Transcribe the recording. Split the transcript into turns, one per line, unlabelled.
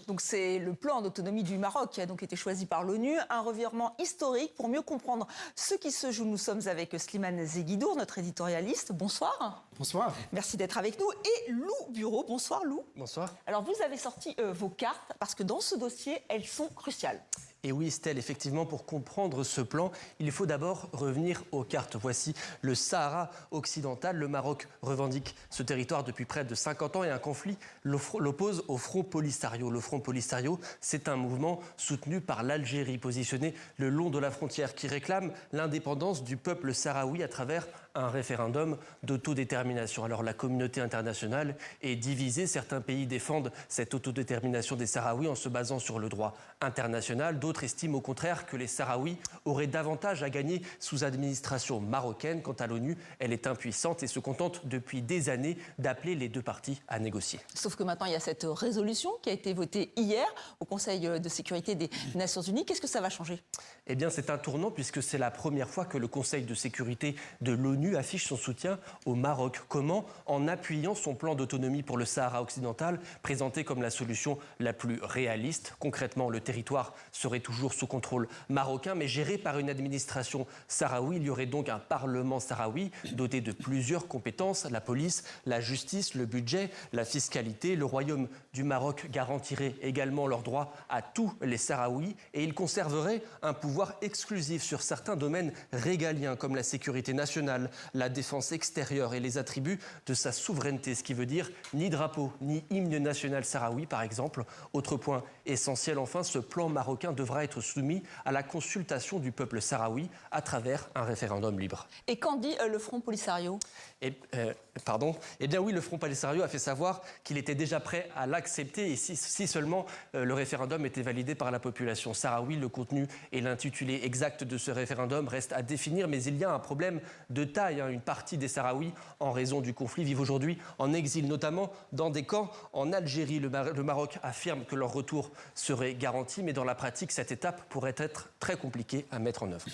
Donc c'est le plan d'autonomie du Maroc qui a donc été choisi par l'ONU, un revirement historique pour mieux comprendre ce qui se joue. Nous sommes avec Slimane Zeguidour, notre éditorialiste. Bonsoir.
Bonsoir.
Merci d'être avec nous. Et Lou Bureau. Bonsoir Lou.
Bonsoir.
Alors vous avez sorti vos cartes parce que dans ce dossier, elles sont cruciales.
Et oui, Estelle, effectivement, pour comprendre ce plan, il faut d'abord revenir aux cartes. Voici le Sahara occidental. Le Maroc revendique ce territoire depuis près de 50 ans et un conflit l'oppose au Front Polisario. Le Front Polisario, c'est un mouvement soutenu par l'Algérie, positionné le long de la frontière, qui réclame l'indépendance du peuple sahraoui à travers un référendum d'autodétermination. Alors la communauté internationale est divisée. Certains pays défendent cette autodétermination des Sahraouis en se basant sur le droit international. D'autres estiment au contraire que les Sahraouis auraient davantage à gagner sous administration marocaine. Quant à l'ONU, elle est impuissante et se contente depuis des années d'appeler les deux parties à négocier.
Sauf que maintenant, il y a cette résolution qui a été votée hier au Conseil de sécurité des Nations Unies. Qu'est-ce que ça va changer?
Eh bien, c'est un tournant puisque c'est la première fois que le Conseil de sécurité de l'ONU affiche son soutien au Maroc. Comment? En appuyant son plan d'autonomie pour le Sahara occidental, présenté comme la solution la plus réaliste. Concrètement, le territoire serait toujours sous contrôle marocain, mais géré par une administration sahraoui. Il y aurait donc un parlement sahraoui doté de plusieurs compétences, la police, la justice, le budget, la fiscalité. Le royaume du Maroc garantirait également leurs droits à tous les Sahraouis et il conserverait un pouvoir exclusif sur certains domaines régaliens comme la sécurité nationale, la défense extérieure et les attributs de sa souveraineté, ce qui veut dire ni drapeau, ni hymne national sahraoui par exemple. Autre point essentiel enfin, ce plan marocain devra être soumis à la consultation du peuple sahraoui à travers un référendum libre.
Et qu'en dit le Front Polisario?
Eh bien oui, le Front Polisario a fait savoir qu'il était déjà prêt à l'accepter et si seulement le référendum était validé par la population sahraoui. Le contenu et l'intitulé exact de ce référendum restent à définir, mais il y a un problème de taille. Une partie des Sahraouis, en raison du conflit, vivent aujourd'hui en exil, notamment dans des camps en Algérie. Le Maroc affirme que leur retour serait garanti, mais dans la pratique, cette étape pourrait être très compliquée à mettre en œuvre.